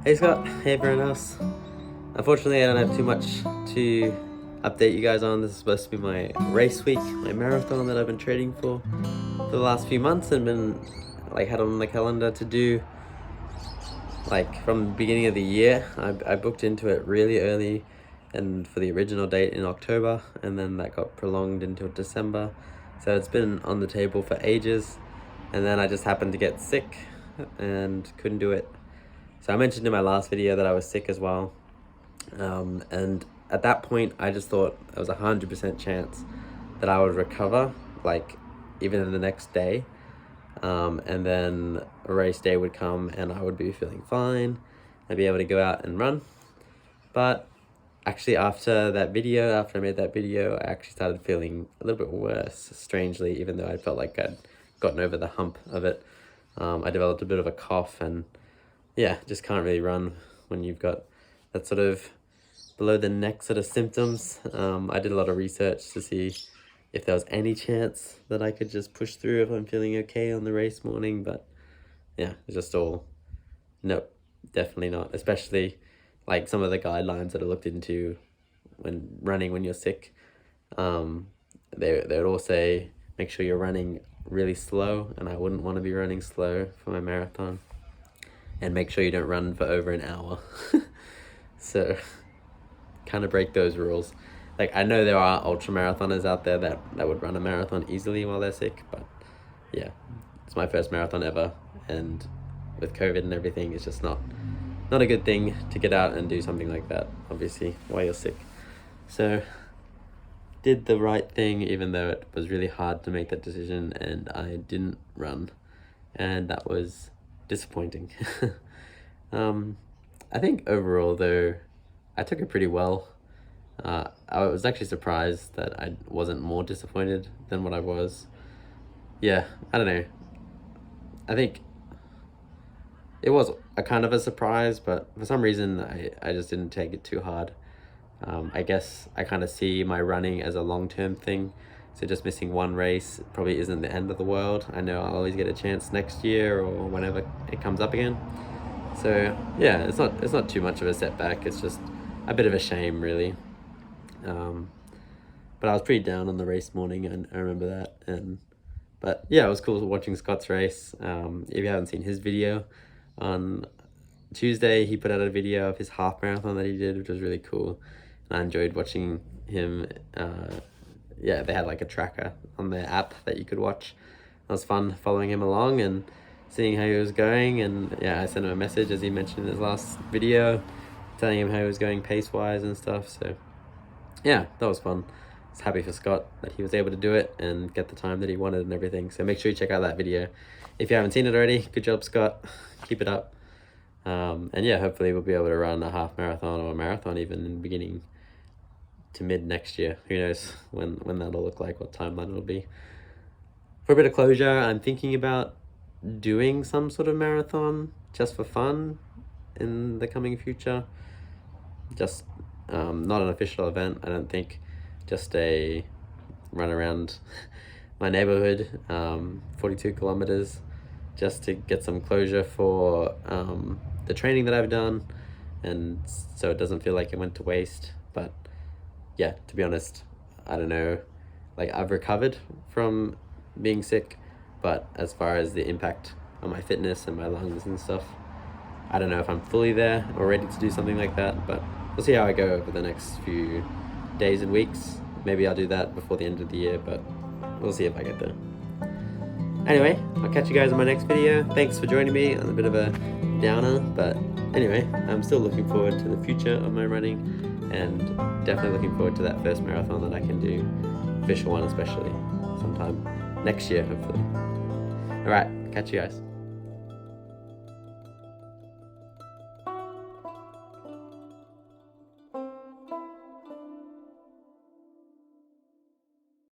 Hey Scott, hey everyone else. Unfortunately, I don't have too much to update you guys on. This is supposed to be my race week, my marathon that I've been training for the last few months and been had on the calendar to do from the beginning of the year. I booked into it really early and for the original date in October, and then that got prolonged until December. So it's been on the table for ages, and then I just happened to get sick and couldn't do it. So I mentioned in my last video that I was sick as well. And at that point, I just thought there was 100% chance that I would recover, even in the next day. And then a race day would come and I would be feeling fine. I'd be able to go out and run. But actually after I made that video, I actually started feeling a little bit worse, strangely, even though I felt like I'd gotten over the hump of it. I developed a bit of a cough and just can't really run when you've got that sort of below the neck sort of symptoms. I did a lot of research to see if there was any chance that I could just push through if I'm feeling okay on the race morning, but it's just all, nope, definitely not. Especially some of the guidelines that I looked into when running when you're sick. They would all say, make sure you're running really slow, and I wouldn't want to be running slow for my marathon. And make sure you don't run for over an hour. So kind of break those rules. I know there are ultra marathoners out there that would run a marathon easily while they're sick, but it's my first marathon ever, and with COVID and everything, it's just not a good thing to get out and do something like that, obviously, while you're sick. So did the right thing, even though it was really hard to make that decision, and I didn't run, and that was disappointing. I think overall though, I took it pretty well. I was actually surprised that I wasn't more disappointed than what I was. I don't know. I think it was a kind of a surprise, but for some reason I just didn't take it too hard. I guess I kind of see my running as a long-term thing. So just missing one race probably isn't the end of the world. I know I'll always get a chance next year or whenever it comes up again. So it's not too much of a setback. It's just a bit of a shame, really. But I was pretty down on the race morning, and I remember that. But it was cool watching Scott's race. If you haven't seen his video, on Tuesday he put out a video of his half marathon that he did, which was really cool. And I enjoyed watching him. They had a tracker on their app that you could watch. It was fun following him along and seeing how he was going. And I sent him a message, as he mentioned in his last video, telling him how he was going pace-wise and stuff. So that was fun. I was happy for Scott that he was able to do it and get the time that he wanted and everything. So make sure you check out that video if you haven't seen it already. Good job, Scott. Keep it up. Hopefully we'll be able to run a half marathon or a marathon even in the beginning to mid next year. Who knows when that'll look like, what timeline it'll be. For a bit of closure, I'm thinking about doing some sort of marathon just for fun in the coming future. Just not an official event, I don't think. Just a run around my neighborhood, 42 kilometers, just to get some closure for the training that I've done, and so it doesn't feel like it went to waste. But to be honest, I don't know, I've recovered from being sick, but as far as the impact on my fitness and my lungs and stuff, I don't know if I'm fully there or ready to do something like that. But we'll see how I go over the next few days and weeks. Maybe I'll do that before the end of the year, but we'll see if I get there. Anyway, I'll catch you guys in my next video. Thanks for joining me on a bit of a downer, but anyway, I'm still looking forward to the future of my running, and definitely looking forward to that first marathon that I can do, official one especially, sometime next year, hopefully. Alright, catch you guys.